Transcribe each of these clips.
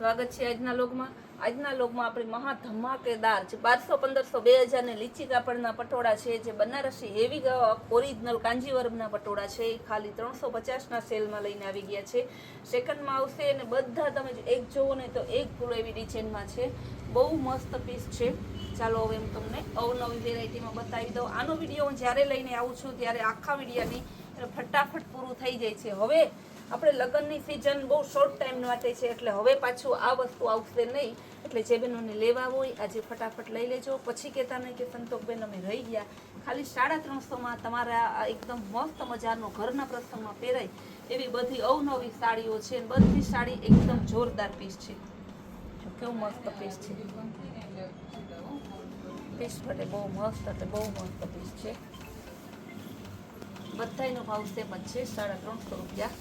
સ્વાગત છે આજના લોગમાં આપણે મહા ધમાકેદાર છે 1200 1500 2000 ને લીચી કાપડના પટોળા છે જે બનારસી હેવી ઓરિજિનલ કાંજીવરમના પટોળા છે એ ખાલી 350 ના સેલમાં લઈને આવી ગયા છે. સેકન્ડમાં આવશે અને બધા તમે એક જોવો ને તો એક પૂરો એવી ડિઝાઇનમાં છે. બહુ મસ્ત પીસ છે. ચાલો હવે હું તમને અવનવી વેરાયટીમાં બતાવી દઉં. આનો વિડીયો હું જ્યારે લઈને આવું છું ત્યારે આખા વિડીયોની ફટાફટ પૂરું થઈ જાય છે. હવે આપણે લગ્નની સિઝન બહુ શોર્ટ ટાઈમ માટે છે એટલે હવે પાછું આ વસ્તુ આવશે નહીં. એટલે જે બહેનોને લેવા હોય આજે ફટાફટ લઈ લેજો. પછી કહેતા નહીં કે સંતોષબેન અમે રહી ગયા. ખાલી 350માં તમારા એકદમ મસ્ત મજાનો ઘરના પ્રસંગમાં પહેરાય એવી બધી અવનવી સાડીઓ છે. બધી સાડી એકદમ જોરદાર પીસ છે. કેવું મસ્ત પીસ છે. પીસ માટે બહુ મસ્ત પીસ છે. બધાનો ભાવ સેમ જ છે 350 રૂપિયા.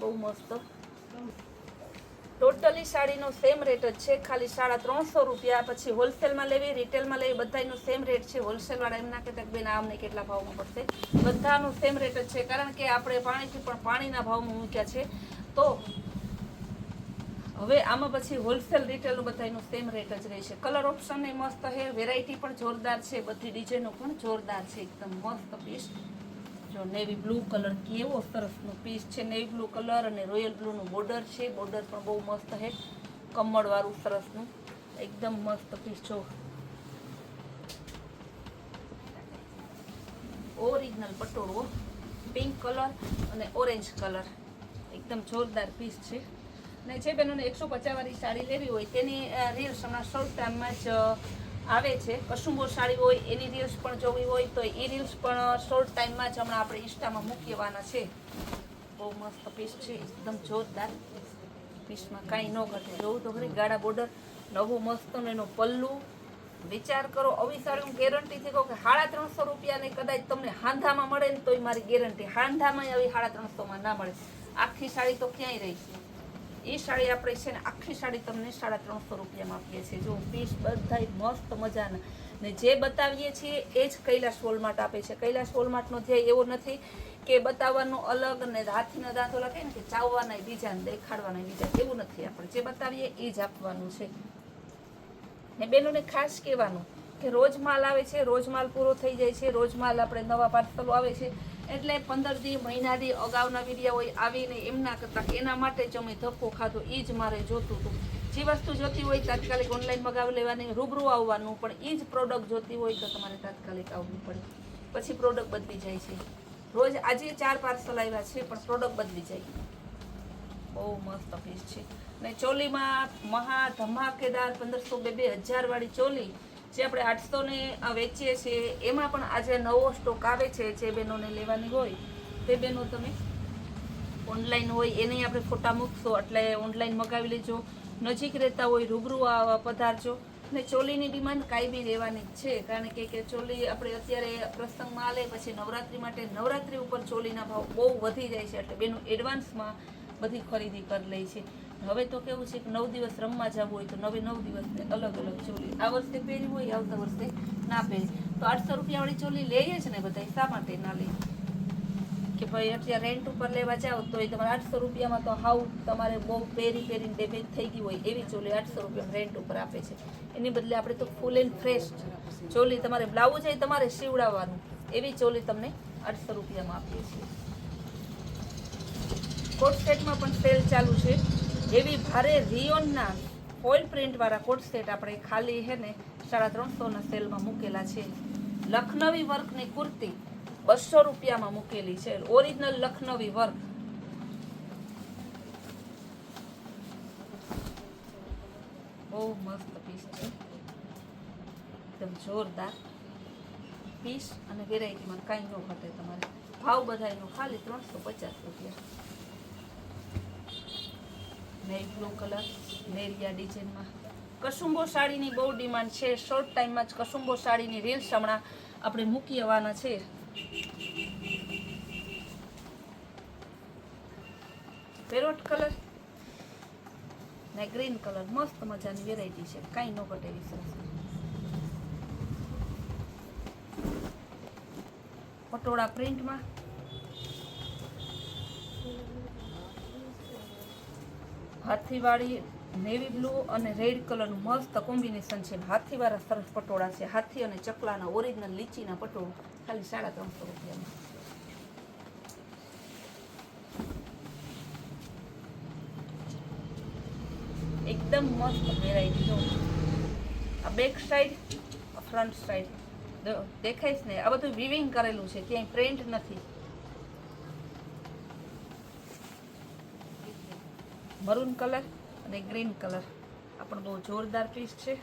બહુ મસ્ત ટોટલી સાડીનો સેમ રેટ જ છે. ખાલી 350 રૂપિયા. પછી હોલસેલમાં લેવી રિટેલમાં લેવી બધાનો સેમ રેટ છે. હોલસેલ વાળા એમ ના કહેતા કે બેન આમને કેટલા ભાવમાં પડશે. બધાનો સેમ રેટ જ છે કારણ કે આપણે પાણીથી પણ પાણીના ભાવમાં મૂક્યા છે. તો હવે આમાં પછી હોલસેલ રિટેલ બધાનો સેમ રેટ જ રહેશે. કલર ઓપ્શન એ મસ્ત છે. વેરાયટી પણ જોરદાર છે. બધી ડિઝાઇનો પણ જોરદાર છે. એકદમ મસ્ત પીસ. જો નેવી બ્લુ કલર કેવો સરસનો પીસ છે. નેવી બ્લુ કલર અને રોયલ બ્લુનું બોર્ડર છે. બોર્ડર પણ બહુ મસ્ત છે. કમળવાળું સરસનું એકદમ મસ્ત પીસ. જો ઓરિજિનલ પટોળો પિંક કલર અને ઓરેન્જ કલર એકદમ જોરદાર પીસ છે. ને જે બહેનોને 150 વાળી સાડી લેવી હોય તેની રીલ્સ હમણાં શોર્ટ ટાઈમમાં જ આવે છે. કસુંબો સાડી હોય એની રીલ્સ પણ જોવી હોય તો એ રીલ્સ પણ શોર્ટ ટાઈમમાં જ હમણાં આપણે ઇન્સ્ટામાં મૂકવાના છે. બહુ મસ્ત પીસ છે. એકદમ જોરદાર પીસમાં કાંઈ ન ઘટે. જોવું તો ખરી ગાળા બોર્ડર નવું મસ્ત એનો પલ્લુ. વિચાર કરો આવી સાડી હું ગેરંટીથી કહું કે 350 રૂપિયાની કદાચ તમને હાંધામાં મળે ને તોય મારી ગેરંટી. હાંધામાં આવી 350માં ના મળે. આખી સાડી તો ક્યાંય રહી છે. એ સાડી આપણે છે ને આખી સાડી તમને 350 રૂપિયામાં આપીએ છીએ. જો પીસ બધાય મસ્ત મજાના ને જે બતાવીએ છીએ એ જ કૈલાસ વોલમાર્ટ આપે છે. કૈલાસ વોલમાર્ટનો ધ્યેય એવો નથી કે બતાવવાનું અલગ ને હાથીના દાંતો લખે ને કે ચાવવાના બીજા ને દેખાડવાના બીજા, એવું નથી. આપણે જે બતાવીએ એ જ આપવાનું છે. ને બેનોને ખાસ કહેવાનું કે રોજ માલ આવે છે. રોજ માલ પૂરો થઈ જાય છે. રોજ માલ આપણે નવા પાર્સલો આવે છે એટલે 15 દી મહિના દી અગાઉના વિડીયો હોય આવીને એમ ના કરતા એના માટે જ અમે ધક્કો ખાધો. એ જ મારે જોતું હતું. જે વસ્તુ જોતી હોય તાત્કાલિક ઓનલાઈન મગાવી લેવાની, રૂબરૂ આવવાનું. પણ એ જ પ્રોડક્ટ જોતી હોય તો તમારે તાત્કાલિક આવવું પડે. પછી પ્રોડક્ટ બદલી જાય છે. રોજ આજે 4 પાર્સલ આવ્યા છે પણ પ્રોડક્ટ બદલી જાય. બહુ મસ્ત પીસ છે. ને ચોલીમાં મહા ધમાકેદાર 1500-2000 વાળી ચોલી જે આપણે 800 ને વેચીએ છીએ એમાં પણ આજે નવો સ્ટોક આવે છે. જે બહેનોને લેવાની હોય તે બહેનો તમે ઓનલાઈન હોય એની આપણે ફોટા મૂકશો એટલે ઓનલાઈન મગાવી લેજો. નજીક રહેતા હોય રૂબરૂ પધારજો. ને ચોલીની ડિમાન્ડ કાંઈ બી રહેવાની જ છે કારણ કે ચોલી આપણે અત્યારે પ્રસંગમાં આલે પછી નવરાત્રિ માટે નવરાત્રિ ઉપર ચોલીના ભાવ બહુ વધી જાય છે એટલે બેનું એડવાન્સમાં બધી ખરીદી કરી લે છે. હવે તો કેવું છે કે 9 દિવસ રમવા જવું હોય તો 9 દિવસને અલગ અલગ ચોલી આ વર્ષે પહેરી હોય આવતા વર્ષે ના પહેરી તો 800 રૂપિયાવાળી ચોલી લઈએ જ ને બધા. શા માટે ના લે કે ભાઈ અત્યારે રેન્ટ ઉપર લેવા જાઓ તો એ તમારે 800 રૂપિયામાં તો હાવ તમારે બહુ પહેરીને ડેમેજ થઈ ગઈ હોય એવી ચોલી 800 રૂપિયામાં રેન્ટ ઉપર આપે છે. એની બદલે આપણે તો ફૂલ એન્ડ ફ્રેશ ચોલી તમારે બ્લાઉઝ એ તમારે સીવડાવવાનું એવી ચોલી તમને 800 રૂપિયામાં આપીએ છીએ. કોટ સેટમાં પણ સેલ ચાલુ છે. એવી ભારે રિયોનના ફોઇલ પ્રિન્ટવાળા કોટ સેટ આપણે ખાલી છે ને 350ના સેલમાં મૂકેલા છે. લખનવી વર્કની કુર્તી 200 રૂપિયામાં મૂકેલી છે. Original Lucknowi work. બહુ મસ્ત પીસ છે. એકદમ જોરદાર પીસ અને વેરાયટીમાં કાંઈ ન ઘટે. તમારે ભાવ બધાયનો ખાલી 350 રૂપિયા. નેવી બ્લુ કલર નેરિયા ડિઝાઇનમાં કસુંબો સાડીની બહુ ડિમાન્ડ છે. શોર્ટ ટાઈમમાં જ કસુંબો સાડીની રીલ્સ હમણાં આપણે મૂકી આવવાના છે. પેરોટ કલર ને ગ્રીન કલર મસ્ત મજાની વેરાયટી છે. કાંઈ ન ઘટે એવી સરસ પટોળા પ્રિન્ટમાં હાથીવાળી નેવી બ્લુ અને રેડ કલરનું મસ્ત કોમ્બિનેશન છે. હાથીવાળા સરસ પટોળા છે. હાથી અને ચકલાના ઓરિજિનલ લીચીના પટોળું ખાલી 350 રૂપિયામાં. એકદમ મસ્ત વેરાયટી જો. આ બેક સાઈડ, ફ્રન્ટ સાઈડ દેખાઈશ ને, આ બધું વિવિંગ કરેલું છે, ક્યાંય પ્રિન્ટ નથી. મરૂન કલર અને ગ્રીન કલર આ પણ બહુ જોરદાર પીસ છે.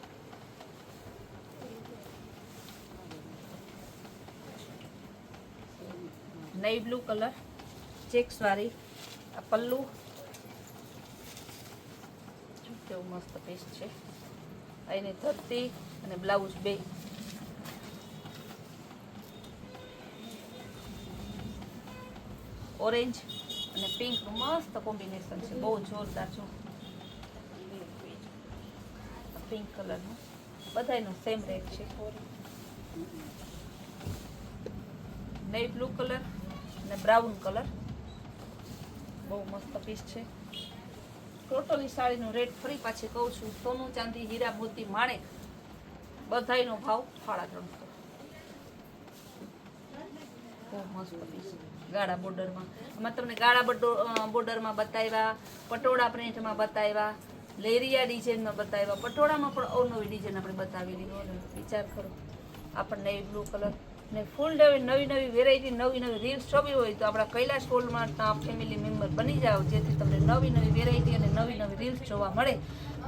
નેવી બ્લુ કલર ચેક્સ વાળી આ પલ્લુ, કેવું મસ્ત પીસ છે. એની ધરતી અને બ્લાઉઝ બે. ઓરેન્જ અને પિંક નું મસ્ત કોમ્બિનેશન છે, બહુ જોરદાર છે. પિંક કલર નું બધાનો સેમ રેટ છે. નેવી બ્લુ કલર અને બ્રાઉન કલર બહુ મસ્ત પીસ છે. ટોટલી સાડીનો રેટ ફરી પાછી કહું છું, સોનું ચાંદી હીરા મોતી માણેક બધાયનો ભાવ 350. બહુ મસ્ત પીસ ગાળા બોર્ડરમાં. આમાં તમને ગાળા બોર્ડરમાં બતાવ્યા, પટોળા પ્રિન્ટમાં બતાવ્યા, લેરિયા ડિઝાઇનમાં બતાવ્યા, પટોળામાં પણ અવનવી ડિઝાઇન આપણે બતાવેલી. વિચાર કરો, આપણને નેવી બ્લુ કલર ને ફૂલ નવી નવી વેરાયટી, નવી નવી રીલ્સ જોવી હોય તો આપણા કૈલાશ ગોલ્ડમાં ફેમિલી મેમ્બર બની જાઓ, જેથી તમને નવી નવી વેરાયટી અને નવી નવી રીલ્સ જોવા મળે.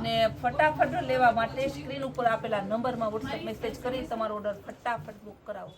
ને ફટાફટ લેવા માટે સ્ક્રીન ઉપર આપેલા નંબરમાં વોટ્સએપ મેસેજ કરી તમારો ઓર્ડર ફટાફટ બુક કરાવો.